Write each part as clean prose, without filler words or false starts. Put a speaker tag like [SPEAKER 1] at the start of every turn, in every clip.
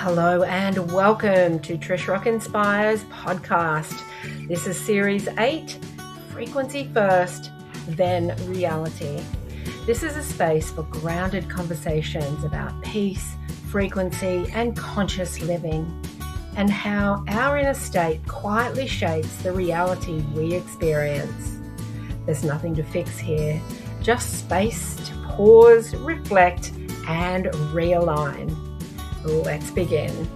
[SPEAKER 1] Hello and welcome to Trish Rock Inspires podcast. This is series 8, Frequency First, Then Reality. This is a space for grounded conversations about peace, frequency, and conscious living, and how our inner state quietly shapes the reality we experience. There's nothing to fix here, just space to pause, reflect, and realign. Let's begin.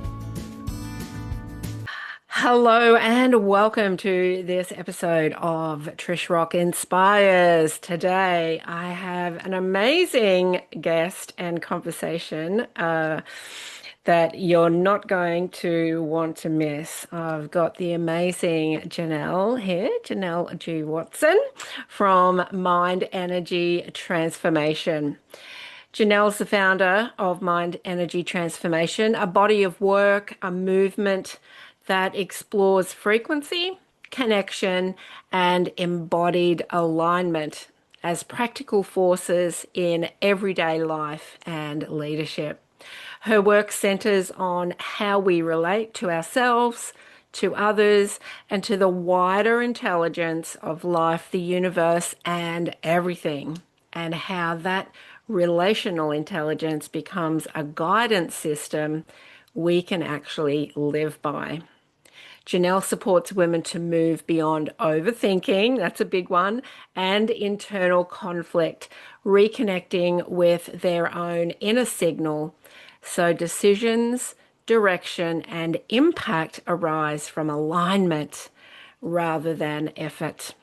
[SPEAKER 1] Hello and welcome to this episode of Trish Rock Inspires. Today I have an amazing guest and conversation that you're not going to want to miss. I've got the amazing Janelle here, Janelle G. Watson from Mind Energy Transformation. Janelle's the founder of Mind Energy Transformation, a body of work, a movement that explores frequency, connection, and embodied alignment as practical forces in everyday life and leadership. Her work centers on how we relate to ourselves, to others, and to the wider intelligence of life, the universe, and everything, and how that relational intelligence becomes a guidance system we can actually live by. Janelle supports women to move beyond overthinking, that's a big one, and internal conflict, reconnecting with their own inner signal so decisions, direction, and impact arise from alignment rather than effort.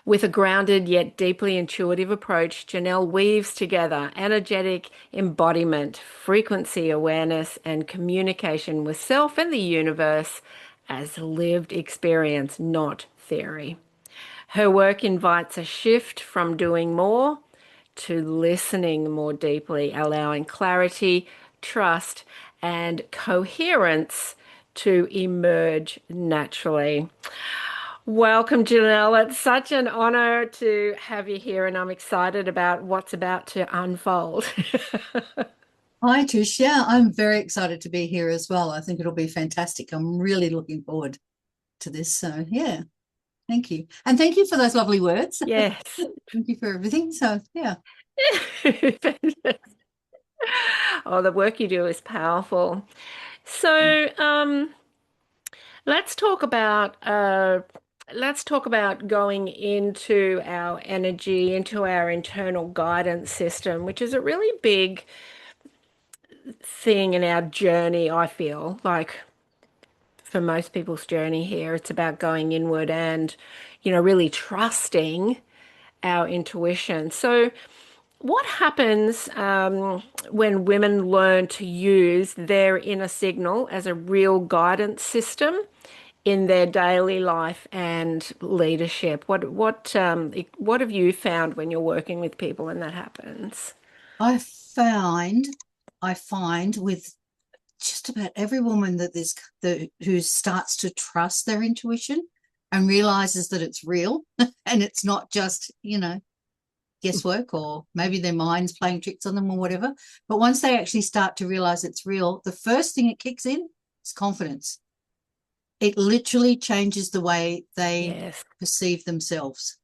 [SPEAKER 1] With a grounded yet deeply intuitive approach, Janelle weaves together energetic embodiment, frequency awareness, and communication with self and the universe as lived experience, not theory. Her work invites a shift from doing more to listening more deeply, allowing clarity, trust, and coherence to emerge naturally. Welcome, Janelle. It's such an honor to have you here, and I'm excited about what's about to unfold.
[SPEAKER 2] Hi, Trish. Yeah, I'm very excited to be here as well. I think it'll be fantastic. I'm really looking forward to this. So, yeah, thank you. And thank you for those lovely words.
[SPEAKER 1] Yes.
[SPEAKER 2] Thank you for everything. So, yeah.
[SPEAKER 1] Oh, the work you do is powerful. So, let's talk about going into our energy, into our internal guidance system, which is a really big thing in our journey, I feel like. For most people's journey here, it's about going inward and, really trusting our intuition. So, what happens when women learn to use their inner signal as a real guidance system in their daily life and leadership? What have you found when you're working with people and that happens?
[SPEAKER 2] I find, I find with just about every woman who starts to trust their intuition and realizes that it's real and it's not just, guesswork, or maybe their mind's playing tricks on them or whatever. But once they actually start to realize it's real, the first thing it kicks in is confidence. It literally changes the way they
[SPEAKER 1] Yes.
[SPEAKER 2] perceive themselves.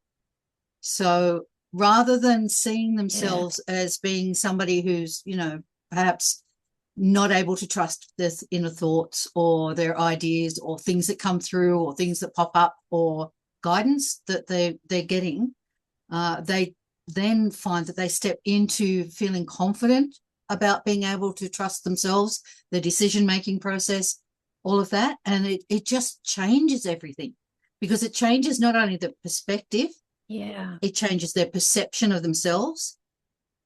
[SPEAKER 2] So rather than seeing
[SPEAKER 1] Yeah.
[SPEAKER 2] themselves as being somebody who's, perhaps not able to trust their inner thoughts or their ideas or things that come through or things that pop up or guidance that they're getting, they then find that they step into feeling confident about being able to trust themselves, the decision-making process, all of that. And it just changes everything, because it changes not only the perspective,
[SPEAKER 1] Yeah.
[SPEAKER 2] it changes their perception of themselves,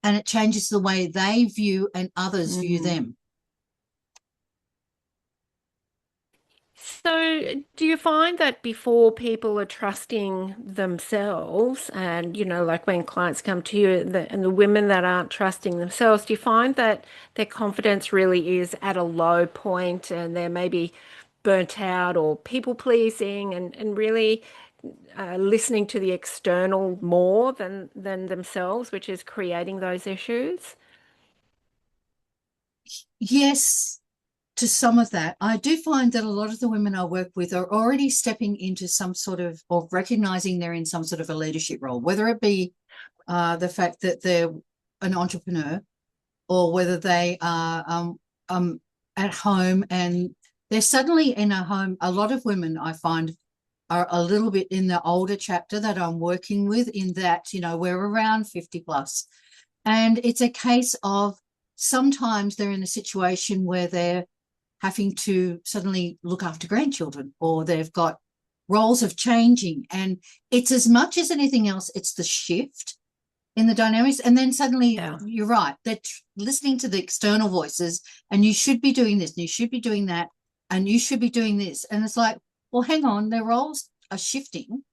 [SPEAKER 2] and it changes the way they view and others view
[SPEAKER 1] Mm.
[SPEAKER 2] them.
[SPEAKER 1] So, do you find that before people are trusting themselves, and like when clients come to you, and the women that aren't trusting themselves, do you find that their confidence really is at a low point and they're maybe burnt out or people pleasing and really listening to the external more than themselves, which is creating those issues?
[SPEAKER 2] Yes, to some of that, I do find that a lot of the women I work with are already stepping into some sort of, or recognizing they're in some sort of a leadership role, whether it be the fact that they're an entrepreneur, or whether they are at home and they're suddenly in a home. A lot of women I find are a little bit in the older chapter that I'm working with, in that, we're around 50 plus. And it's a case of sometimes they're in a situation where they're having to suddenly look after grandchildren, or they've got roles of changing. And it's, as much as anything else, it's the shift in the dynamics. And then suddenly,
[SPEAKER 1] Yeah.
[SPEAKER 2] you're right, they're listening to the external voices, and you should be doing this, and you should be doing that, and you should be doing this. And it's like, well, hang on, their roles are shifting.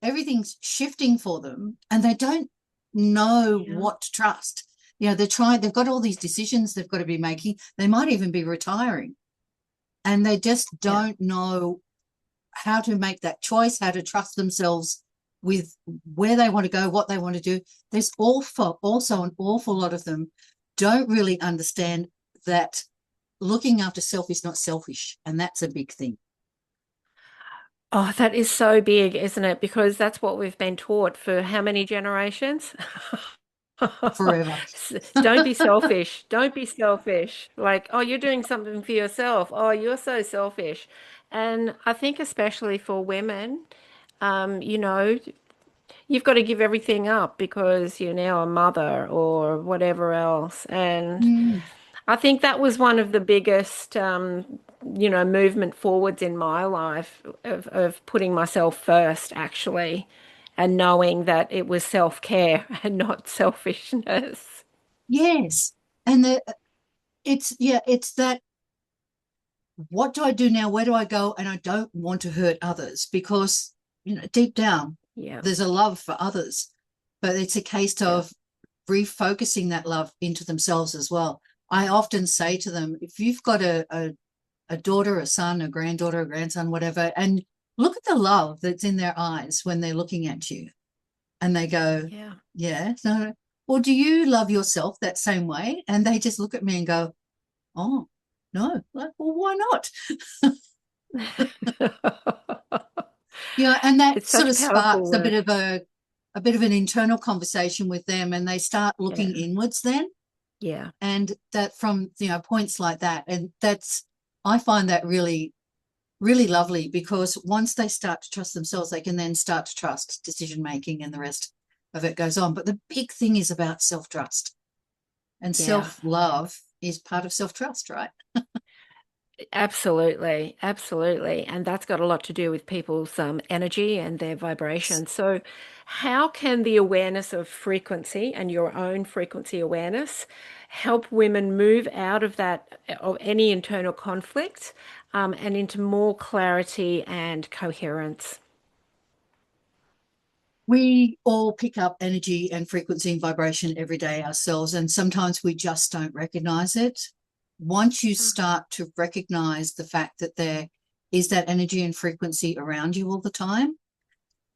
[SPEAKER 2] Everything's shifting for them, and they don't know what to trust. They've got all these decisions they've got to be making. They might even be retiring, and they just don't know how to make that choice, how to trust themselves with where they want to go, what they want to do. There's also an awful lot of them don't really understand that looking after self is not selfish, and that's a big thing.
[SPEAKER 1] Oh, that is so big, isn't it? Because that's what we've been taught for how many generations?
[SPEAKER 2] Forever.
[SPEAKER 1] Don't be selfish. Don't be selfish. Like, oh, you're doing something for yourself. Oh, you're so selfish. And I think especially for women, you know, you've got to give everything up because you're now a mother or whatever else. And
[SPEAKER 2] Mm.
[SPEAKER 1] I think that was one of the biggest, movement forwards in my life of putting myself first, actually, and knowing that it was self-care and not selfishness.
[SPEAKER 2] Yes. And it's that, what do I do now? Where do I go? And I don't want to hurt others, because, deep down,
[SPEAKER 1] Yeah,
[SPEAKER 2] there's a love for others, but it's a case
[SPEAKER 1] yeah,
[SPEAKER 2] of refocusing that love into themselves as well. I often say to them, if you've got a daughter, a son, a granddaughter, a grandson, whatever, and look at the love that's in their eyes when they're looking at you, and they go,
[SPEAKER 1] yeah.
[SPEAKER 2] yeah, no. Well, do you love yourself that same way? And they just look at me and go, oh, no. Like, well, why not? And that
[SPEAKER 1] It's
[SPEAKER 2] sort
[SPEAKER 1] such
[SPEAKER 2] of
[SPEAKER 1] powerful
[SPEAKER 2] sparks a bit
[SPEAKER 1] work.
[SPEAKER 2] of an internal conversation with them, and they start looking
[SPEAKER 1] Yeah,
[SPEAKER 2] inwards then.
[SPEAKER 1] yeah,
[SPEAKER 2] And that, from points like that, and I find that really, really lovely, because once they start to trust themselves, they can then start to trust decision making, and the rest of it goes on. But the big thing is about self-trust, and
[SPEAKER 1] yeah.
[SPEAKER 2] self-love is part of self-trust, right?
[SPEAKER 1] Absolutely, absolutely. And that's got a lot to do with people's energy and their vibration. So, how can the awareness of frequency and your own frequency awareness help women move out of that, of any internal conflict, and into more clarity and coherence?
[SPEAKER 2] We all pick up energy and frequency and vibration every day ourselves, and sometimes we just don't recognize it. Once you start to recognize the fact that there is that energy and frequency around you all the time,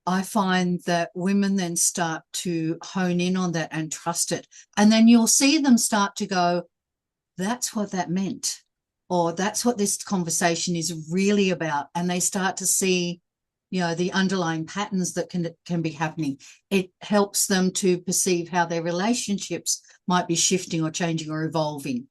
[SPEAKER 2] I find that women then start to hone in on that and trust it. And then you'll see them start to go, that's what that meant, or that's what this conversation is really about. And they start to see, the underlying patterns that can be happening. It helps them to perceive how their relationships might be shifting or changing or evolving.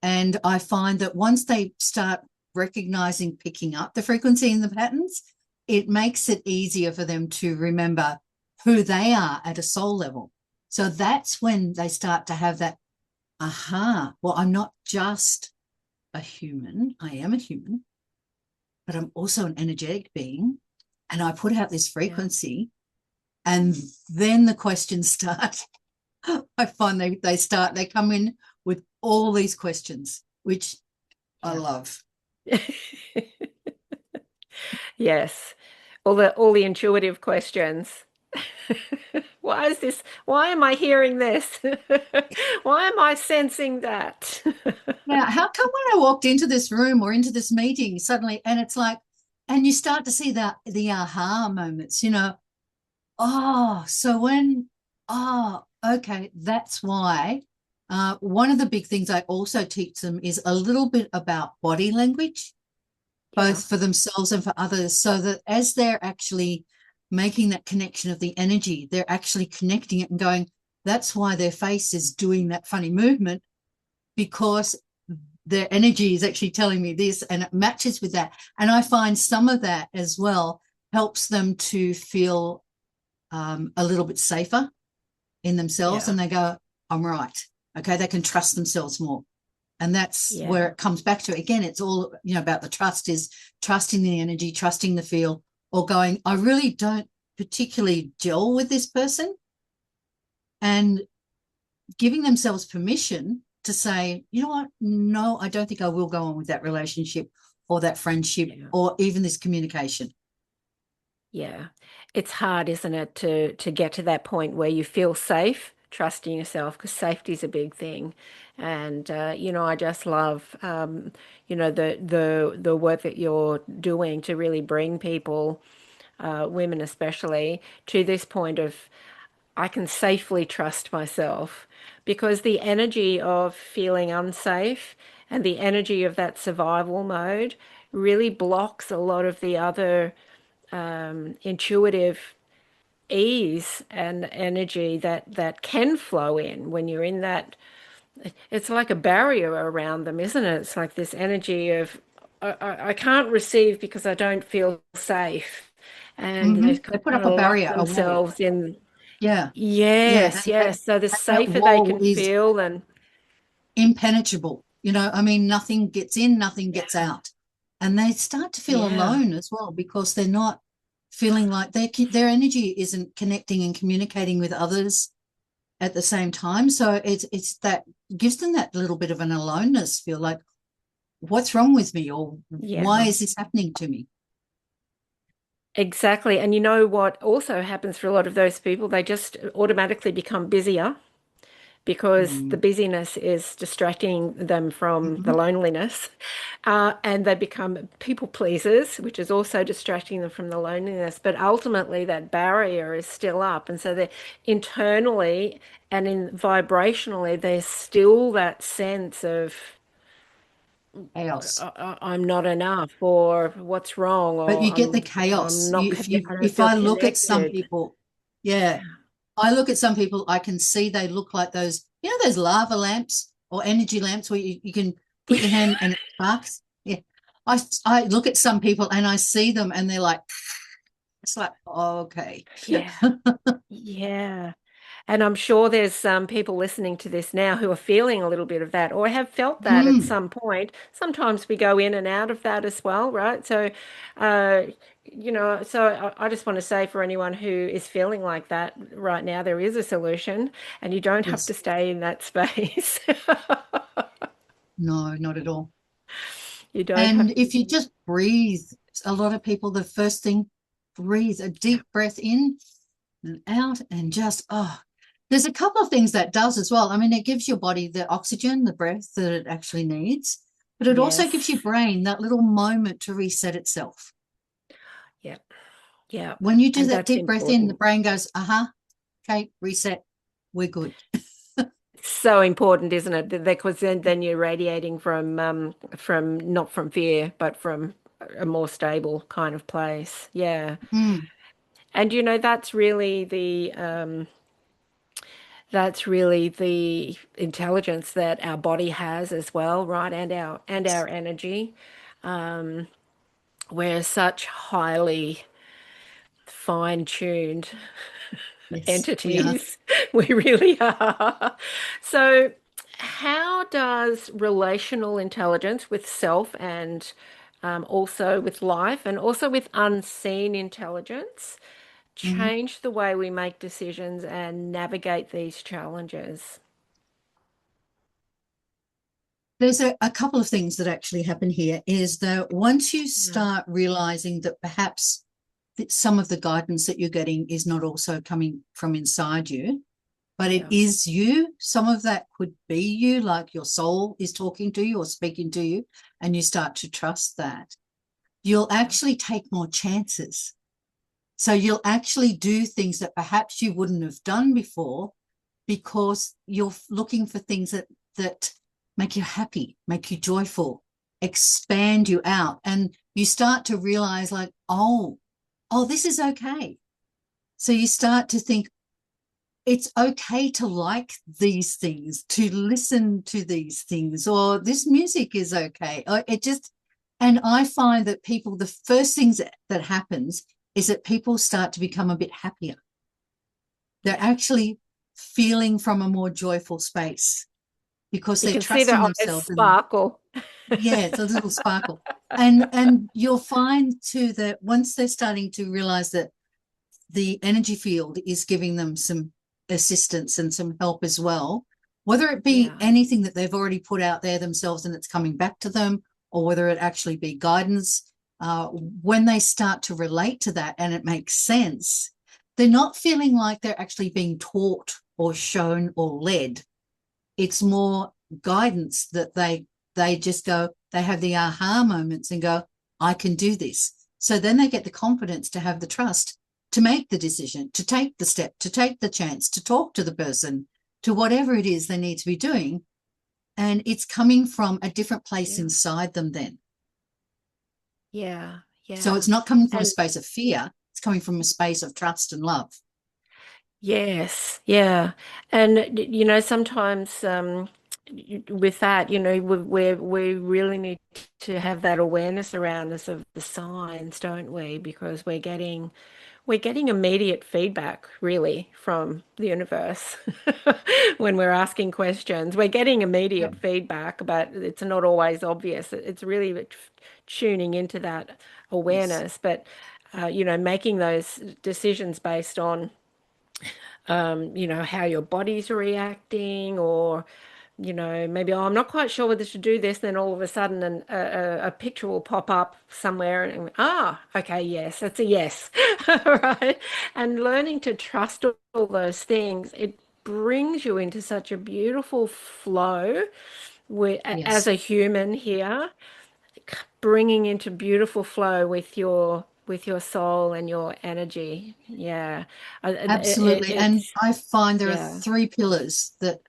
[SPEAKER 2] And I find that once they start recognizing, picking up the frequency and the patterns, it makes it easier for them to remember who they are at a soul level. So that's when they start to have that, aha, well, I'm not just a human, I am a human, but I'm also an energetic being, and I put out this
[SPEAKER 1] Yeah.
[SPEAKER 2] frequency. And then the questions start. I find they come in with all these questions, which I
[SPEAKER 1] Yeah.
[SPEAKER 2] love.
[SPEAKER 1] Yes. All the intuitive questions. Why is this? Why am I hearing this? Why am I sensing that?
[SPEAKER 2] Now, how come when I walked into this room or into this meeting suddenly, and it's like, and you start to see the aha moments, oh, so when, oh, okay, that's why One of the big things I also teach them is a little bit about body language,
[SPEAKER 1] Yeah.
[SPEAKER 2] both for themselves and for others, so that as they're actually making that connection of the energy, they're actually connecting it and going, that's why their face is doing that funny movement, because their energy is actually telling me this and it matches with that. And I find some of that as well helps them to feel a little bit safer in themselves,
[SPEAKER 1] Yeah.
[SPEAKER 2] and they go, I'm right. Okay, they can trust themselves more. And that's where
[SPEAKER 1] Yeah.
[SPEAKER 2] it comes back to. Again, it's all, about the trust, is trusting the energy, trusting the feel, or going, I really don't particularly gel with this person, and giving themselves permission to say, you know what, no, I don't think I will go on with that relationship or that friendship
[SPEAKER 1] Yeah.
[SPEAKER 2] or even this communication.
[SPEAKER 1] Yeah. It's hard, isn't it, to get to that point where you feel safe trusting yourself, because safety is a big thing. And I just love the work that you're doing to really bring people, women especially, to this point of I can safely trust myself, because the energy of feeling unsafe and the energy of that survival mode really blocks a lot of the other intuitive ease and energy that can flow in when you're in that. It's like a barrier around them, isn't it? It's like this energy of I can't receive because I don't feel safe, and
[SPEAKER 2] Mm-hmm.
[SPEAKER 1] they've
[SPEAKER 2] They put
[SPEAKER 1] kind
[SPEAKER 2] up a
[SPEAKER 1] of locked
[SPEAKER 2] barrier, a wall.
[SPEAKER 1] themselves in.
[SPEAKER 2] Yeah. Yeah.
[SPEAKER 1] Yes, yes. So the
[SPEAKER 2] And that
[SPEAKER 1] safer they
[SPEAKER 2] wall
[SPEAKER 1] can
[SPEAKER 2] is
[SPEAKER 1] feel, and
[SPEAKER 2] impenetrable. I mean, nothing gets in, nothing gets out. And they start to feel
[SPEAKER 1] yeah,
[SPEAKER 2] alone as well, because they're not feeling like their energy isn't connecting and communicating with others at the same time. So it's that gives them that little bit of an aloneness feel, like, what's wrong with me, or why
[SPEAKER 1] yeah,
[SPEAKER 2] is this happening to me?
[SPEAKER 1] exactly. And you know what also happens for a lot of those people? They just automatically become busier, because the
[SPEAKER 2] Mm.
[SPEAKER 1] busyness is distracting them from the
[SPEAKER 2] Mm-hmm.
[SPEAKER 1] loneliness. And they become people pleasers, which is also distracting them from the loneliness. But ultimately, that barrier is still up. And so they internally and vibrationally, there's still that sense of
[SPEAKER 2] Chaos.
[SPEAKER 1] I'm not enough, or what's wrong,
[SPEAKER 2] But
[SPEAKER 1] or
[SPEAKER 2] you get the chaos.
[SPEAKER 1] I'm not
[SPEAKER 2] If
[SPEAKER 1] I don't
[SPEAKER 2] if
[SPEAKER 1] feel
[SPEAKER 2] I look at some
[SPEAKER 1] connected.
[SPEAKER 2] people, yeah, I look at some people, I can see they look like those, those lava lamps or energy lamps where you can put your hand and it sparks. Yeah. I look at some people and I see them and they're like, it's like, oh, okay.
[SPEAKER 1] Yeah. Yeah. And I'm sure there's some people listening to this now who are feeling a little bit of that, or have felt that at
[SPEAKER 2] Mm,
[SPEAKER 1] some point. Sometimes we go in and out of that as well, right? So, uh, I just want to say, for anyone who is feeling like that right now, there is a solution, and you don't have to
[SPEAKER 2] yes.
[SPEAKER 1] stay in that space.
[SPEAKER 2] No, not at all.
[SPEAKER 1] You don't have
[SPEAKER 2] And
[SPEAKER 1] to.
[SPEAKER 2] if you just breathe, a lot of people, the first thing, breathe a
[SPEAKER 1] Yeah.
[SPEAKER 2] deep breath in and out, and just, there's a couple of things that does as well. I mean, it gives your body the oxygen, the breath that it actually needs, but it also gives your
[SPEAKER 1] Yes.
[SPEAKER 2] brain that little moment to reset itself.
[SPEAKER 1] Yeah. Yeah.
[SPEAKER 2] When you do
[SPEAKER 1] And
[SPEAKER 2] that
[SPEAKER 1] that's
[SPEAKER 2] deep breath in, the
[SPEAKER 1] important.
[SPEAKER 2] brain goes, uh-huh, okay, reset, we're good.
[SPEAKER 1] So important, isn't it? Because then you're radiating from not from fear, but from a more stable kind of place. Yeah.
[SPEAKER 2] Mm,
[SPEAKER 1] And that's really the intelligence that our body has as well, right? And our energy. We're such highly fine-tuned
[SPEAKER 2] yes, we are.
[SPEAKER 1] entities. We really are. So, how does relational intelligence with self and also with life and also with unseen intelligence
[SPEAKER 2] Mhm.
[SPEAKER 1] change the way we make decisions and navigate these challenges?
[SPEAKER 2] There's a couple of things that actually happen here, is that once you
[SPEAKER 1] Yeah.
[SPEAKER 2] start realizing that perhaps that some of the guidance that you're getting is not also coming from inside you, but it
[SPEAKER 1] Yeah.
[SPEAKER 2] is you. Some of that could be you, like your soul is talking to you or speaking to you, and you start to trust that. You'll actually take more chances. So you'll actually do things that perhaps you wouldn't have done before, because you're looking for things that make you happy, make you joyful, expand you out, and you start to realize like, oh, this is okay. So you start to think it's okay to like these things, to listen to these things, or this music is okay. It just, and I find that people, the first things that happens is that people start to become a bit happier. They're
[SPEAKER 1] Yeah.
[SPEAKER 2] actually feeling from a more joyful space because
[SPEAKER 1] You
[SPEAKER 2] they're
[SPEAKER 1] can see their
[SPEAKER 2] trusting
[SPEAKER 1] eyes
[SPEAKER 2] themselves. And
[SPEAKER 1] sparkle.
[SPEAKER 2] yeah, it's a little sparkle. And you'll find too that once they're starting to realize that the energy field is giving them some assistance and some help as well, whether it be
[SPEAKER 1] Yeah.
[SPEAKER 2] anything that they've already put out there themselves and it's coming back to them, or whether it actually be guidance. When they start to relate to that and it makes sense, they're not feeling like they're actually being taught or shown or led. It's more guidance that they just go, they have the aha moments and go, I can do this. So then they get the confidence to have the trust to make the decision, to take the step, to take the chance, to talk to the person, to whatever it is they need to be doing. And it's coming from a different place
[SPEAKER 1] Yeah.
[SPEAKER 2] inside them then.
[SPEAKER 1] Yeah.
[SPEAKER 2] So
[SPEAKER 1] Yeah.
[SPEAKER 2] it's not coming from a
[SPEAKER 1] And
[SPEAKER 2] space of fear, it's coming from a space of trust and love.
[SPEAKER 1] yes, yeah. And sometimes with that, we really need to have that awareness around us of the signs, don't we? Because we're getting immediate feedback really from the universe when we're asking questions. We're getting immediate
[SPEAKER 2] Yep.
[SPEAKER 1] feedback, but it's not always obvious. It's really tuning into that
[SPEAKER 2] Yes.
[SPEAKER 1] awareness, but making those decisions based on how your body's reacting, or, maybe, oh, I'm not quite sure whether to do this. Then all of a sudden, a picture will pop up somewhere, and okay, yes, that's a yes, right? And learning to trust all those things, it brings you into such a beautiful flow as
[SPEAKER 2] Yes.
[SPEAKER 1] a human here, bringing into beautiful flow with your soul and your energy. Yeah.
[SPEAKER 2] Absolutely. And
[SPEAKER 1] It's
[SPEAKER 2] I find there are
[SPEAKER 1] yeah.
[SPEAKER 2] three pillars that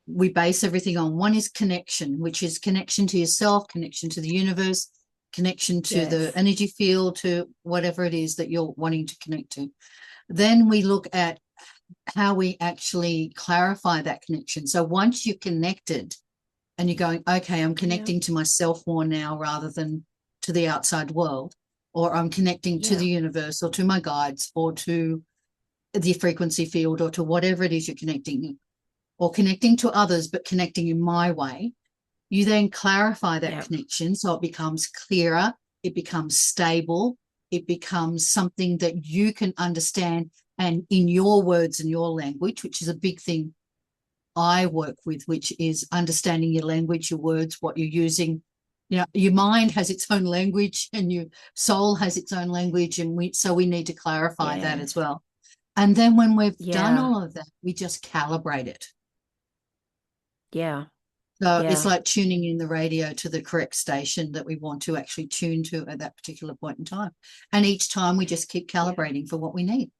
[SPEAKER 2] we base everything on. One is connection, which is connection to yourself, connection to the universe, connection to the
[SPEAKER 1] Yes.
[SPEAKER 2] energy field, to whatever it is that you're wanting to connect to. Then we look at how we actually clarify that connection. So once you're connected and you're going, okay, I'm
[SPEAKER 1] Yeah.
[SPEAKER 2] connecting to myself more now rather than to the outside world, or I'm connecting to
[SPEAKER 1] Yeah.
[SPEAKER 2] the universe or to my guides or to the frequency field or to whatever it is you're connecting, or connecting to others, but connecting in my way, you then clarify that
[SPEAKER 1] Yeah.
[SPEAKER 2] connection so it becomes clearer, it becomes stable, it becomes something that you can understand and in your words and your language, which is a big thing I work with, which is understanding your language, your words, what you're using. You know, your mind has its own language and your soul has its own language. And we need to clarify that as
[SPEAKER 1] Yes.
[SPEAKER 2] well. And then when we've done
[SPEAKER 1] Yeah.
[SPEAKER 2] all of that, we just calibrate it.
[SPEAKER 1] Yeah.
[SPEAKER 2] So it's
[SPEAKER 1] Yeah.
[SPEAKER 2] like tuning in the radio to the correct station that we want to actually tune to at that particular point in time. And each time we just keep
[SPEAKER 1] Yeah.
[SPEAKER 2] calibrating for what we need.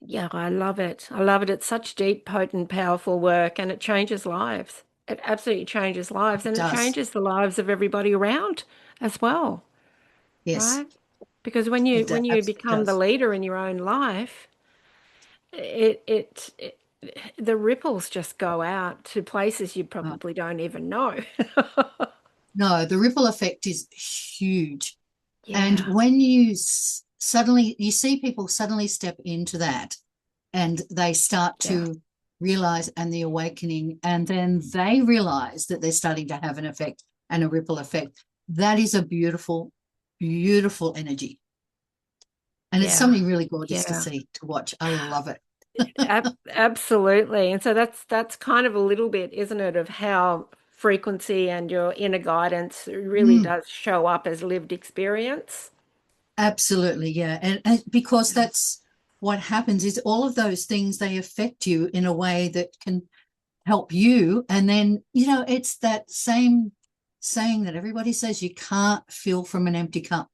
[SPEAKER 1] Yeah. I love it. I love it. It's such deep, potent, powerful work, and it changes lives. It absolutely changes lives,
[SPEAKER 2] It
[SPEAKER 1] and it
[SPEAKER 2] does.
[SPEAKER 1] changes the lives of everybody around as well,
[SPEAKER 2] Yes,
[SPEAKER 1] right? Because when you
[SPEAKER 2] it
[SPEAKER 1] when you
[SPEAKER 2] absolutely
[SPEAKER 1] become the
[SPEAKER 2] does.
[SPEAKER 1] leader in your own life, it the ripples just go out to places you
[SPEAKER 2] Uh,
[SPEAKER 1] probably don't even know.
[SPEAKER 2] no, the ripple effect is huge. And
[SPEAKER 1] Yeah,
[SPEAKER 2] when you suddenly, you see people suddenly step into that and they start
[SPEAKER 1] yeah,
[SPEAKER 2] to realize and the awakening, and then they realize that they're starting to have an effect and a ripple effect. That is a beautiful, beautiful energy. And it's
[SPEAKER 1] yeah,
[SPEAKER 2] something really gorgeous to
[SPEAKER 1] yeah.
[SPEAKER 2] see, to watch. I love it.
[SPEAKER 1] Absolutely. And so that's kind of a little bit, isn't it, of how frequency and your inner guidance really
[SPEAKER 2] Mm,
[SPEAKER 1] does show up as lived experience.
[SPEAKER 2] absolutely. Yeah. And because that's what happens is all of those things, they affect you in a way that can help you. And then, it's that same saying that everybody says you can't fill from an empty cup.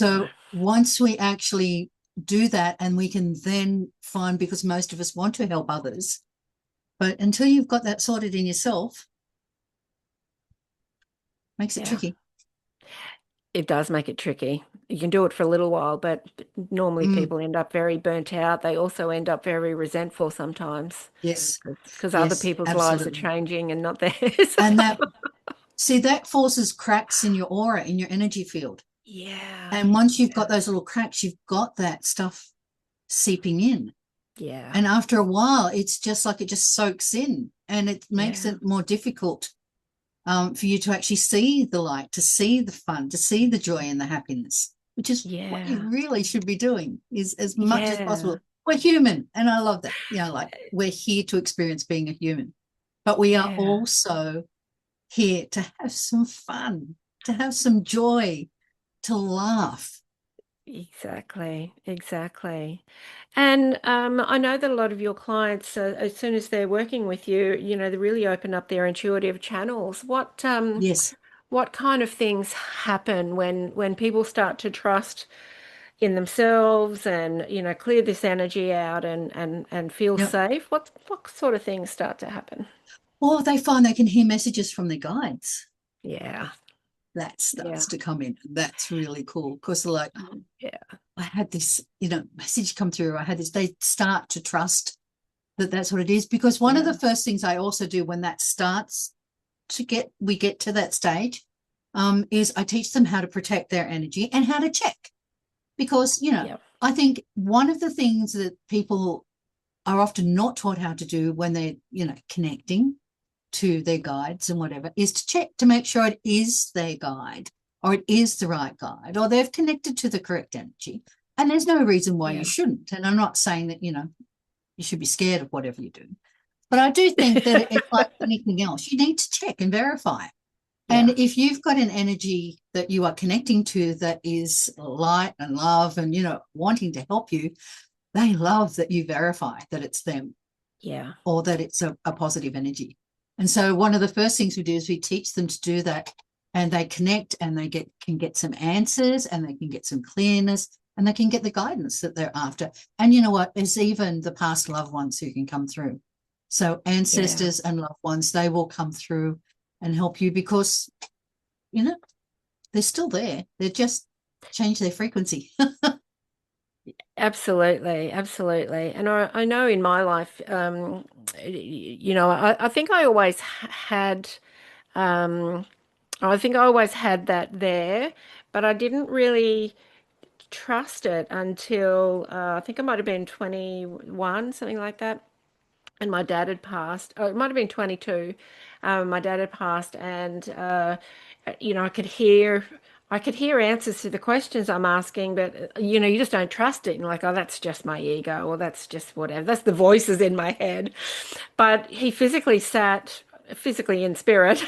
[SPEAKER 1] No.
[SPEAKER 2] So once we actually do that, and we can then find, because most of us want to help others, but until you've got that sorted in yourself, makes it
[SPEAKER 1] Yeah.
[SPEAKER 2] tricky.
[SPEAKER 1] It does make it tricky. You can do it for a little while, but normally
[SPEAKER 2] Mm,
[SPEAKER 1] people end up very burnt out. They also end up very resentful sometimes
[SPEAKER 2] yes,
[SPEAKER 1] because other
[SPEAKER 2] yes,
[SPEAKER 1] people's lives are
[SPEAKER 2] absolutely.
[SPEAKER 1] changing and not theirs.
[SPEAKER 2] And that, see, that forces cracks in your aura, in your energy field.
[SPEAKER 1] Yeah.
[SPEAKER 2] And once you've
[SPEAKER 1] Yeah.
[SPEAKER 2] got those little cracks, you've got that stuff seeping in.
[SPEAKER 1] Yeah.
[SPEAKER 2] And after a while, it's just like it just soaks in, and it makes
[SPEAKER 1] Yeah.
[SPEAKER 2] it more difficult for you to actually see the light, to see the fun, to see the joy and the happiness, which is what
[SPEAKER 1] Yeah.
[SPEAKER 2] you really should be doing, is as much as
[SPEAKER 1] Yeah.
[SPEAKER 2] possible. We're human, and I love that. Like, we're here to experience being a human, but we are
[SPEAKER 1] Yeah.
[SPEAKER 2] also here to have some fun, to have some joy, to laugh.
[SPEAKER 1] Exactly, exactly. And I know that a lot of your clients, as soon as they're working with you, they really open up their intuitive channels.
[SPEAKER 2] Yes.
[SPEAKER 1] What kind of things happen when people start to trust in themselves and, clear this energy out and feel
[SPEAKER 2] Yep.
[SPEAKER 1] safe? What sort of things start to happen?
[SPEAKER 2] Or they find they can hear messages from their guides.
[SPEAKER 1] Yeah,
[SPEAKER 2] That
[SPEAKER 1] yeah,
[SPEAKER 2] starts to come in. That's really cool, because they're like,
[SPEAKER 1] yeah,
[SPEAKER 2] I had this, message come through. I had this. They start to trust that that's what it is. Because one of
[SPEAKER 1] yeah,
[SPEAKER 2] the first things I also do when that starts we get to that stage, is I teach them how to protect their energy and how to check. Because,
[SPEAKER 1] yeah,
[SPEAKER 2] I think one of the things that people are often not taught how to do when they're, connecting to their guides and whatever, is to check to make sure it is their guide, or it is the right guide, or they've connected to the correct energy. And there's no reason why you
[SPEAKER 1] yeah.
[SPEAKER 2] shouldn't. And I'm not saying that, you should be scared of whatever you do. But I do think that it's like anything else. You need to check and verify. And
[SPEAKER 1] Yeah,
[SPEAKER 2] if you've got an energy that you are connecting to that is light and love and, wanting to help you, they love that you verify that it's them,
[SPEAKER 1] yeah,
[SPEAKER 2] or that it's a positive energy. And so one of the first things we do is we teach them to do that, and they connect, and they can get some answers, and they can get some clearness, and they can get the guidance that they're after. And you know what? There's even the past loved ones who can come through. So
[SPEAKER 1] yeah.
[SPEAKER 2] ancestors and loved ones, they will come through and help you, because, you know, they're still there. They're just changed their frequency.
[SPEAKER 1] Absolutely, absolutely. And I know in my life, I think I always had, um, I think I always had that there, but I didn't really trust it until I think I might have been 21, something like that. And my dad had passed. Oh, it might have been 22. My dad had passed, and I could hear. I could hear answers to the questions I'm asking, but you just don't trust it. And like, oh, that's just my ego, or that's just whatever. That's the voices in my head. But he physically in spirit,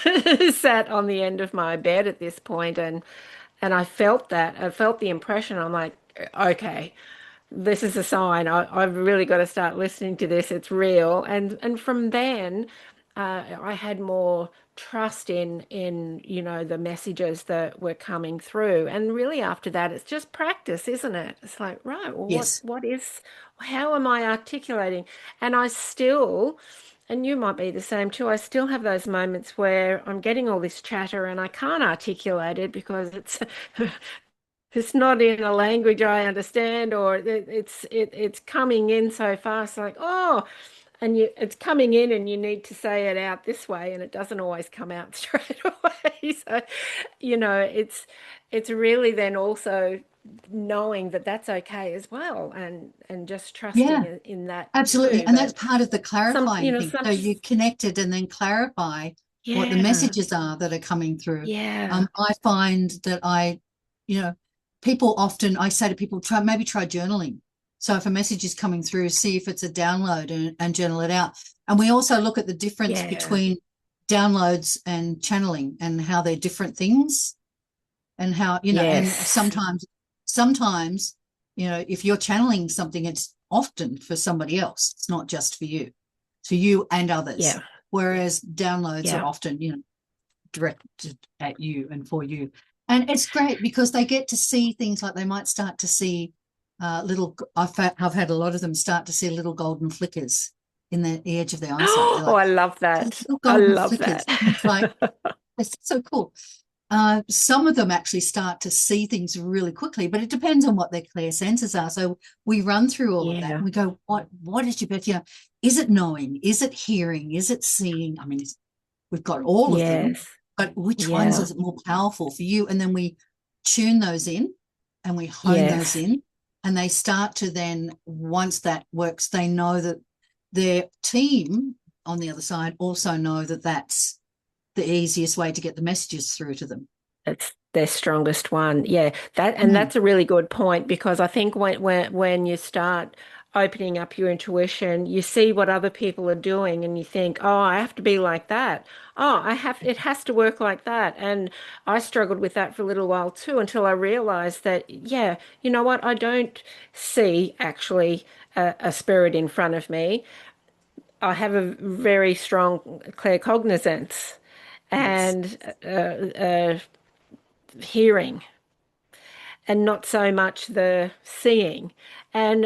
[SPEAKER 1] sat on the end of my bed at this point, and I felt that. I felt the impression. I'm like, okay, this is a sign. I've really got to start listening to this. It's real. And from then, I had more trust in the messages that were coming through. And really after that, it's just practice, isn't it? It's like, right, well,
[SPEAKER 2] Yes.
[SPEAKER 1] how am I articulating? And I still, and you might be the same too, I still have those moments where I'm getting all this chatter and I can't articulate it because it's not in a language I understand, or it's coming in so fast, like, oh, and it's coming in and you need to say it out this way, and it doesn't always come out straight away. So, it's really then also knowing that that's okay as well, and just trusting
[SPEAKER 2] Yeah.
[SPEAKER 1] in that
[SPEAKER 2] Absolutely.
[SPEAKER 1] too.
[SPEAKER 2] And that's
[SPEAKER 1] But
[SPEAKER 2] part of the
[SPEAKER 1] some,
[SPEAKER 2] clarifying thing.
[SPEAKER 1] some,
[SPEAKER 2] So you connected and then clarify what the
[SPEAKER 1] yeah,
[SPEAKER 2] messages are that are coming through.
[SPEAKER 1] yeah,
[SPEAKER 2] I find that you know, people often, I say to people, maybe try journaling. So if a message is coming through, see if it's a download, and journal it out. And we also look at the difference
[SPEAKER 1] yeah,
[SPEAKER 2] between downloads and channeling, and how they're different things, and how, and
[SPEAKER 1] yes,
[SPEAKER 2] sometimes, if you're channeling something, it's often for somebody else. It's not just for you. For you and others.
[SPEAKER 1] yeah,
[SPEAKER 2] Whereas downloads are
[SPEAKER 1] yeah,
[SPEAKER 2] often, directed at you and for you. And it's great because they get to see things, like they might start to see I've had a lot of them start to see little golden flickers in the edge of their eyesight. They're
[SPEAKER 1] Oh,
[SPEAKER 2] like,
[SPEAKER 1] I love
[SPEAKER 2] "These
[SPEAKER 1] that.
[SPEAKER 2] little
[SPEAKER 1] I
[SPEAKER 2] golden
[SPEAKER 1] love
[SPEAKER 2] flickers."
[SPEAKER 1] that.
[SPEAKER 2] And it's like, it's so cool. Some of them actually start to see things really quickly, but it depends on what their clear senses are. So we run through all of that
[SPEAKER 1] Yeah.
[SPEAKER 2] and we go, what is your best? Is it knowing? Is it hearing? Is it seeing? I mean, we've got all of them,
[SPEAKER 1] Yes.
[SPEAKER 2] but which ones
[SPEAKER 1] Yeah.
[SPEAKER 2] is more powerful for you? And then we tune those in and we hone those
[SPEAKER 1] Yes.
[SPEAKER 2] in. And they start to then, once that works, they know that their team on the other side also know that that's the easiest way to get the messages through to them.
[SPEAKER 1] It's their strongest one. Yeah.
[SPEAKER 2] Mm.
[SPEAKER 1] That's a really good point because I think when you start opening up your intuition, you see what other people are doing and you think, "Oh, I have to be like that. Oh, it has to work like that." And I struggled with that for a little while too until I realized that, yeah, you know what? I don't see actually a spirit in front of me. I have a very strong claircognizance
[SPEAKER 2] Yes,
[SPEAKER 1] and hearing, and not so much the seeing. And,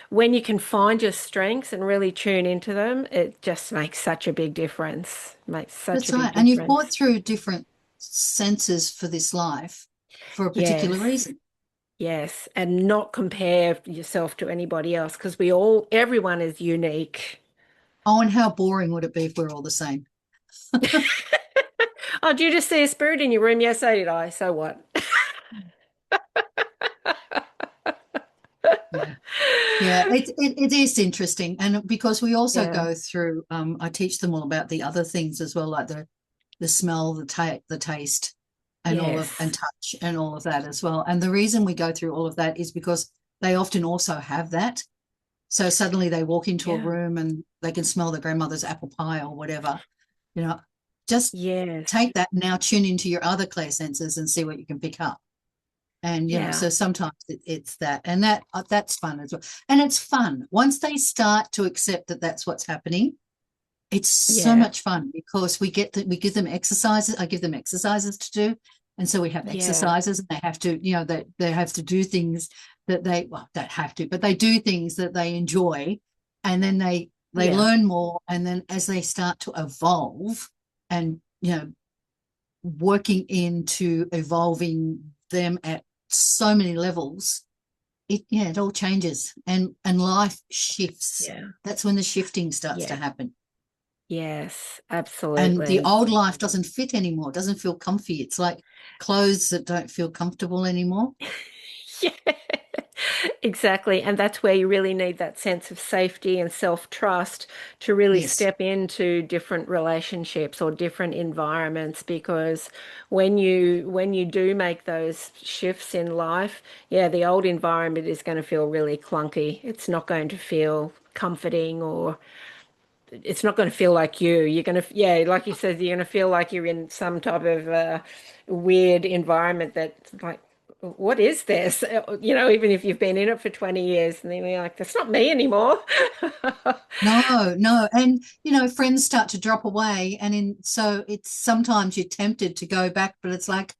[SPEAKER 1] when you can find your strengths and really tune into them, it just makes such a big difference. Makes such
[SPEAKER 2] that's
[SPEAKER 1] a big
[SPEAKER 2] right. And you've brought
[SPEAKER 1] difference.
[SPEAKER 2] through different senses for this life for a particular
[SPEAKER 1] Yes.
[SPEAKER 2] reason.
[SPEAKER 1] Yes. And not compare yourself to anybody else because everyone is unique.
[SPEAKER 2] Oh, and how boring would it be if we're all the same?
[SPEAKER 1] Oh, did you just see a spirit in your room? Yes, so did I. So what?
[SPEAKER 2] Yeah. Yeah, it is interesting. And because we also
[SPEAKER 1] Yeah.
[SPEAKER 2] go through, I teach them all about the other things as well, like the smell, the taste, and
[SPEAKER 1] Yes.
[SPEAKER 2] touch and all of that as well. And the reason we go through all of that is because they often also have that. So suddenly they walk into a
[SPEAKER 1] Yeah.
[SPEAKER 2] room and they can smell their grandmother's apple pie or whatever. You know, just
[SPEAKER 1] Yes.
[SPEAKER 2] take that now, tune into your other clear senses and see what you can pick up. And
[SPEAKER 1] Yeah.
[SPEAKER 2] so sometimes it's that, and that's fun as well. And it's fun once they start to accept that that's what's happening. It's so
[SPEAKER 1] Yeah.
[SPEAKER 2] much fun because we give them exercises. I give them exercises to do, and so we have
[SPEAKER 1] Yeah.
[SPEAKER 2] exercises, and they have to, they have to do things that don't have to, but they do things that they enjoy, and then they
[SPEAKER 1] Yeah.
[SPEAKER 2] learn more, and then as they start to evolve, and working into evolving them at so many levels, it all changes, and life shifts.
[SPEAKER 1] Yeah.
[SPEAKER 2] That's when the shifting starts to
[SPEAKER 1] Yeah.
[SPEAKER 2] happen.
[SPEAKER 1] Yes,
[SPEAKER 2] And the
[SPEAKER 1] absolutely.
[SPEAKER 2] old life doesn't fit anymore, doesn't feel comfy. It's like clothes that don't feel comfortable anymore.
[SPEAKER 1] Yeah, exactly. And that's where you really need that sense of safety and self-trust to really
[SPEAKER 2] Yes,
[SPEAKER 1] step into different relationships or different environments because when you do make those shifts in life, yeah, the old environment is going to feel really clunky. It's not going to feel comforting or it's not going to feel like you. You're going to, yeah, like you said, you're going to feel like you're in some type of weird environment that's like, what is this? Even if you've been in it for 20 years and then you're like, that's not me anymore.
[SPEAKER 2] no, no. And friends start to drop away, and so it's sometimes you're tempted to go back, but it's like,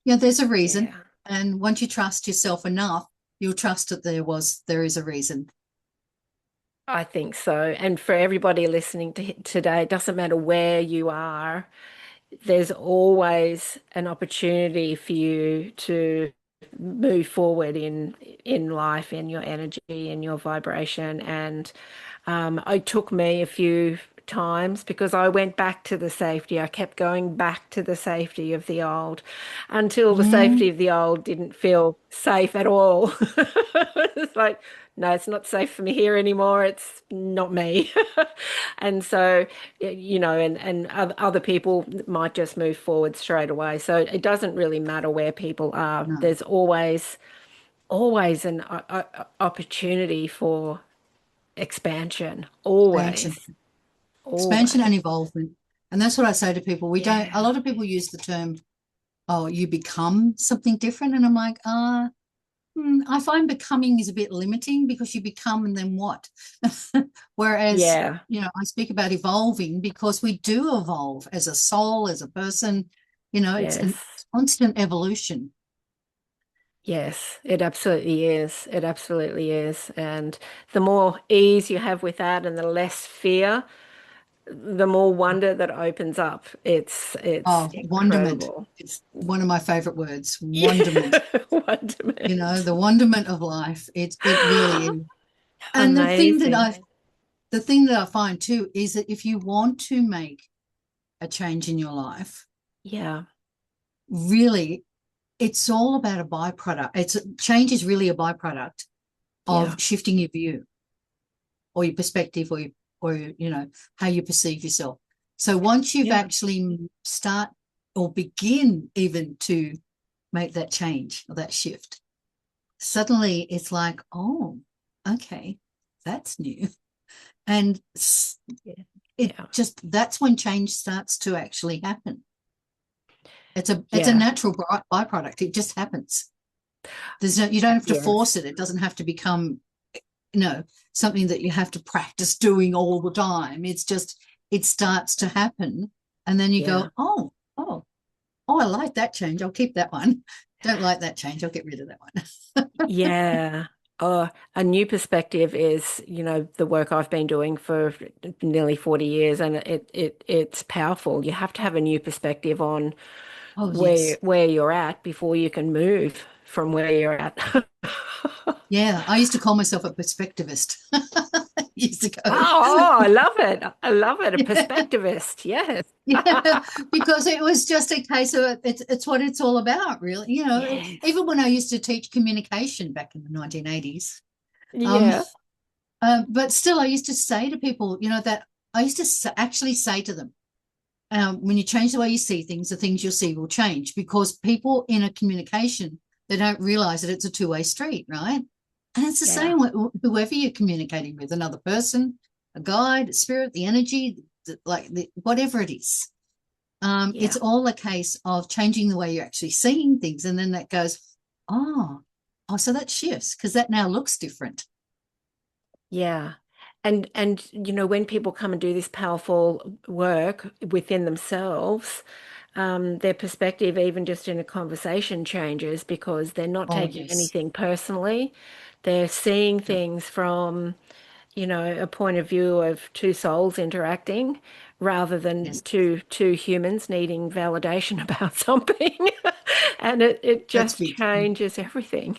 [SPEAKER 2] there's a reason.
[SPEAKER 1] Yeah,
[SPEAKER 2] And once you trust yourself enough, you'll trust that there is a reason.
[SPEAKER 1] I think so. And for everybody listening to today, it doesn't matter where you are, there's always an opportunity for you to move forward in life, in your energy, in your vibration. And it took me a few times because I went back to the safety. I kept going back to the safety of the old until the
[SPEAKER 2] Mm,
[SPEAKER 1] safety of the old didn't feel safe at all. It's like, no, it's not safe for me here anymore. It's not me. And so, and other people might just move forward straight away. So it doesn't really matter where people are.
[SPEAKER 2] no,
[SPEAKER 1] There's always an opportunity for expansion.
[SPEAKER 2] expansion,
[SPEAKER 1] Always.
[SPEAKER 2] expansion
[SPEAKER 1] Always.
[SPEAKER 2] and involvement. And that's what I say to people. We don't. A
[SPEAKER 1] Yeah.
[SPEAKER 2] lot of people use the term, "Oh, you become something different," and I'm like, I find becoming is a bit limiting because you become and then what? Whereas,
[SPEAKER 1] Yeah.
[SPEAKER 2] I speak about evolving because we do evolve as a soul, as a person. It's a
[SPEAKER 1] Yes.
[SPEAKER 2] constant evolution.
[SPEAKER 1] Yes, it absolutely is. It absolutely is. And the more ease you have with that and the less fear, the more wonder that opens up. It's
[SPEAKER 2] Oh, wonderment.
[SPEAKER 1] incredible.
[SPEAKER 2] It's one of my favorite words, wonderment.
[SPEAKER 1] Yeah, wonderment.
[SPEAKER 2] The wonderment of life. It really is. And
[SPEAKER 1] Amazing.
[SPEAKER 2] the thing that I find too is that if you want to make a change in your life,
[SPEAKER 1] Yeah,
[SPEAKER 2] really it's all about a byproduct. It's change is really a byproduct
[SPEAKER 1] yeah,
[SPEAKER 2] of shifting your view or your perspective or how you perceive yourself. So once you've
[SPEAKER 1] yeah,
[SPEAKER 2] actually start or begin even to make that change or that shift, suddenly it's like, oh, okay, that's new. And
[SPEAKER 1] yeah,
[SPEAKER 2] it
[SPEAKER 1] yeah,
[SPEAKER 2] just that's when change starts to actually happen. It's a
[SPEAKER 1] yeah,
[SPEAKER 2] natural byproduct. It just happens. There's no, you don't have to force
[SPEAKER 1] yes,
[SPEAKER 2] it. It doesn't have to become, you know, something that you have to practice doing all the time. It's just it starts to happen, and then you
[SPEAKER 1] yeah,
[SPEAKER 2] go, oh, I like that change. I'll keep that one. Don't like that change. I'll get rid of that one.
[SPEAKER 1] yeah. A new perspective is, the work I've been doing for nearly 40 years, and it's powerful. You have to have a new perspective on
[SPEAKER 2] Oh
[SPEAKER 1] where
[SPEAKER 2] yes,
[SPEAKER 1] where you're at before you can move from where you're at.
[SPEAKER 2] yeah. I used to call myself a perspectivist years ago.
[SPEAKER 1] Oh, I love it. I love it. A
[SPEAKER 2] Yeah.
[SPEAKER 1] perspectivist. Yes.
[SPEAKER 2] Yeah, because it was just a case of it's what it's all about, really.
[SPEAKER 1] Yes.
[SPEAKER 2] Even when I used to teach communication back in the 1980s, um,
[SPEAKER 1] Yeah.
[SPEAKER 2] but still, I used to say to people, that I used to actually say to them, when you change the way you see things, the things you'll see will change because people in a communication, they don't realize that it's a two-way street, right? And it's the
[SPEAKER 1] Yeah.
[SPEAKER 2] same with whoever you're communicating with, another person, a guide, a spirit, the energy, whatever it is. It's
[SPEAKER 1] Yeah.
[SPEAKER 2] all a case of changing the way you're actually seeing things. And then that goes, oh, so that shifts because that now looks different.
[SPEAKER 1] Yeah. And when people come and do this powerful work within themselves, their perspective, even just in a conversation, changes because they're not
[SPEAKER 2] Oh,
[SPEAKER 1] taking
[SPEAKER 2] yes.
[SPEAKER 1] anything personally. They're seeing
[SPEAKER 2] Yeah.
[SPEAKER 1] things from, a point of view of two souls interacting rather than
[SPEAKER 2] Yes.
[SPEAKER 1] two humans needing validation about something. And it
[SPEAKER 2] That's
[SPEAKER 1] just
[SPEAKER 2] big.
[SPEAKER 1] changes everything.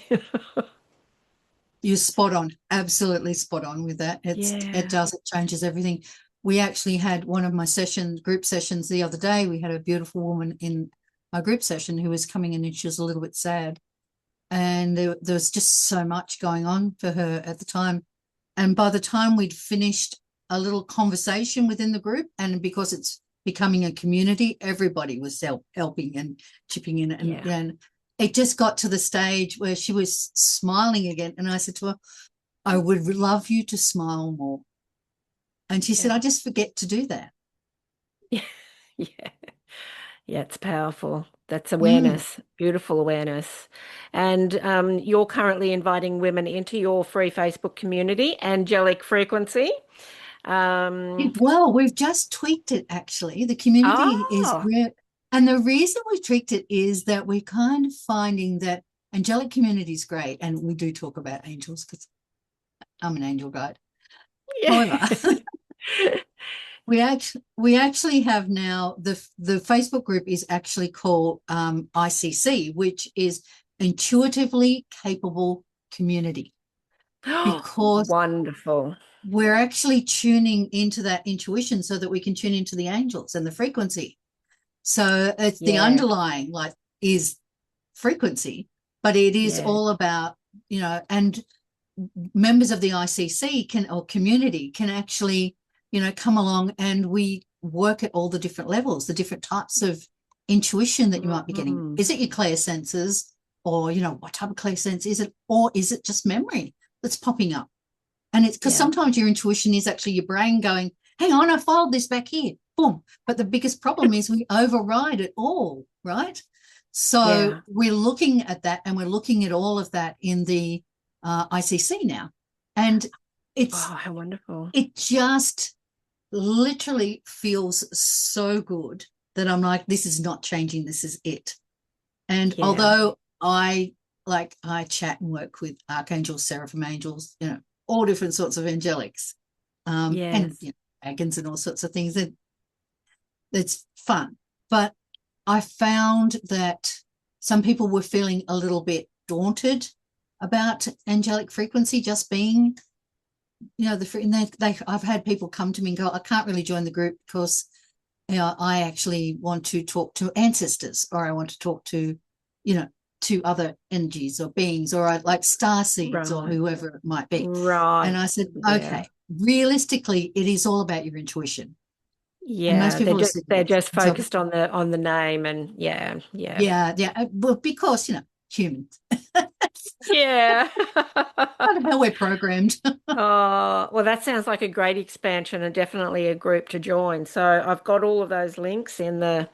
[SPEAKER 2] You're spot on, absolutely spot on with that. It
[SPEAKER 1] Yeah.
[SPEAKER 2] does, it changes everything. We actually had one of my group sessions the other day. We had a beautiful woman in my group session who was coming in and she was a little bit sad. And there was just so much going on for her at the time. And by the time we'd finished a little conversation within the group, and because it's becoming a community, everybody was helping and chipping in.
[SPEAKER 1] Yeah.
[SPEAKER 2] And it just got to the stage where she was smiling again. And I said to her, I would love you to smile more. And she said,
[SPEAKER 1] Yeah.
[SPEAKER 2] I just forget to do that.
[SPEAKER 1] Yeah. Yeah, it's powerful. That's
[SPEAKER 2] Mm.
[SPEAKER 1] awareness, beautiful awareness. And you're currently inviting women into your free Facebook community, Angelic Frequency. Um,
[SPEAKER 2] Well, we've just tweaked it actually. The community is
[SPEAKER 1] oh,
[SPEAKER 2] where, and the reason we tweaked it is that we're kind of finding that angelic community is great. And we do talk about angels because I'm an angel guide.
[SPEAKER 1] yeah.
[SPEAKER 2] However, we actually have now the Facebook group is actually called ICC, which is Intuitively Capable Community, because
[SPEAKER 1] Wonderful.
[SPEAKER 2] we're actually tuning into that intuition so that we can tune into the angels and the frequency. So it's the
[SPEAKER 1] Yeah,
[SPEAKER 2] underlying like is frequency, but it is
[SPEAKER 1] yeah,
[SPEAKER 2] all about, and members of the ICC can or community can actually, come along and we work at all the different levels, the different types of intuition that you might be getting.
[SPEAKER 1] mhm.
[SPEAKER 2] Is it your clear senses, or what type of clear sense is it, or is it just memory that's popping up? And it's because
[SPEAKER 1] Yeah,
[SPEAKER 2] sometimes your intuition is actually your brain going, hang on, I filed this back here. Boom. But the biggest problem is we override it all, right? So
[SPEAKER 1] yeah.
[SPEAKER 2] we're looking at that and we're looking at all of that in the ICC now. And
[SPEAKER 1] Oh,
[SPEAKER 2] it's
[SPEAKER 1] how wonderful.
[SPEAKER 2] it just literally feels so good that I'm like, this is not changing, this is it. And
[SPEAKER 1] Yeah,
[SPEAKER 2] although I like I chat and work with archangels, seraphim angels, all different sorts of angelics, and
[SPEAKER 1] Yes.
[SPEAKER 2] dragons and all sorts of things. And it's fun. But I found that some people were feeling a little bit daunted about angelic frequency just being, I've had people come to me and go, I can't really join the group because I actually want to talk to ancestors, or I want to talk to other energies or beings, or I like star seeds or
[SPEAKER 1] Right.
[SPEAKER 2] whoever it might be. And
[SPEAKER 1] Right.
[SPEAKER 2] I said,
[SPEAKER 1] Yeah.
[SPEAKER 2] okay, realistically, it is all about your intuition. And most
[SPEAKER 1] Yeah. They're
[SPEAKER 2] people have
[SPEAKER 1] just
[SPEAKER 2] said
[SPEAKER 1] they're
[SPEAKER 2] yes.
[SPEAKER 1] just
[SPEAKER 2] So
[SPEAKER 1] focused on the name and yeah, yeah.
[SPEAKER 2] yeah, yeah. Well, because humans,
[SPEAKER 1] Yeah.
[SPEAKER 2] kind of how we're programmed.
[SPEAKER 1] Oh, well, that sounds like a great expansion and definitely a group to join. So I've got all of those links
[SPEAKER 2] Yes.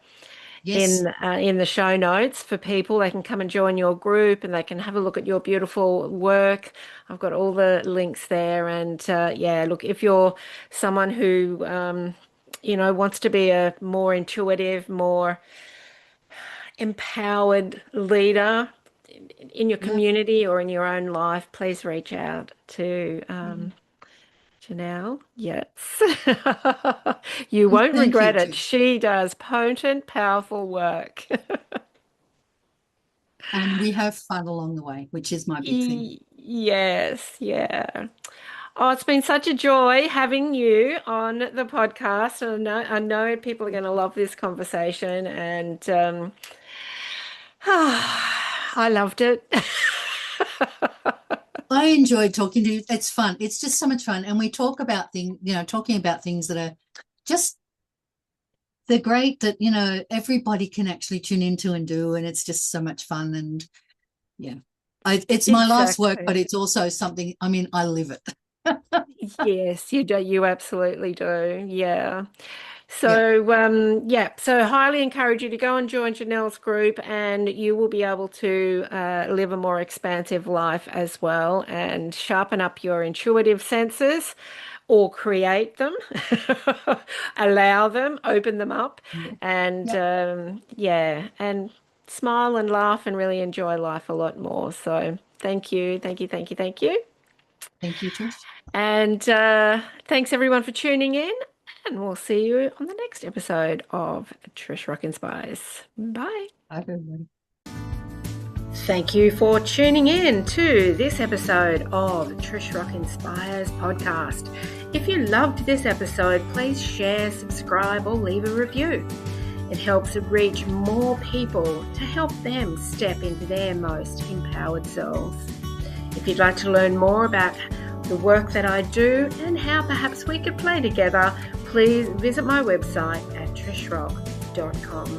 [SPEAKER 1] in the show notes for people. They can come and join your group and they can have a look at your beautiful work. I've got all the links there. And yeah, look, if you're someone who wants to be a more intuitive, more empowered leader in your
[SPEAKER 2] Yeah.
[SPEAKER 1] community or in your own life, please reach out to
[SPEAKER 2] Mm.
[SPEAKER 1] Janelle. Yes. You won't
[SPEAKER 2] Thank you,
[SPEAKER 1] regret it.
[SPEAKER 2] Trish.
[SPEAKER 1] She does potent, powerful work.
[SPEAKER 2] And we have fun along the way, which is my big thing.
[SPEAKER 1] Yes, yeah. Oh, it's been such a joy having you on the podcast. And I know people are going to love this conversation, and I loved it.
[SPEAKER 2] I enjoyed talking to you. It's fun. It's just so much fun. And we talk about things, talking about things that are just, they're great that, everybody can actually tune into and do. And it's just so much fun. And yeah, it's my life's work, but
[SPEAKER 1] Exactly.
[SPEAKER 2] it's also something, I mean, I live it.
[SPEAKER 1] Yes, you do. You absolutely do. Yeah.
[SPEAKER 2] Yeah.
[SPEAKER 1] So, yeah, so highly encourage you to go and join Janelle's group, and you will be able to live a more expansive life as well and sharpen up your intuitive senses or create them, allow them, open them up,
[SPEAKER 2] Yeah.
[SPEAKER 1] and
[SPEAKER 2] Yep.
[SPEAKER 1] yeah, and smile and laugh and really enjoy life a lot more. So, thank you, thank you, thank you, thank you.
[SPEAKER 2] Thank you, Trish.
[SPEAKER 1] And thanks everyone for tuning in. And we'll see you on the next episode of Trish Rock Inspires. Bye.
[SPEAKER 2] Bye, everybody.
[SPEAKER 1] Thank you for tuning in to this episode of Trish Rock Inspires podcast. If you loved this episode, please share, subscribe, or leave a review. It helps reach more people to help them step into their most empowered selves. If you'd like to learn more about the work that I do and how perhaps we could play together, please visit my website at trishrock.com.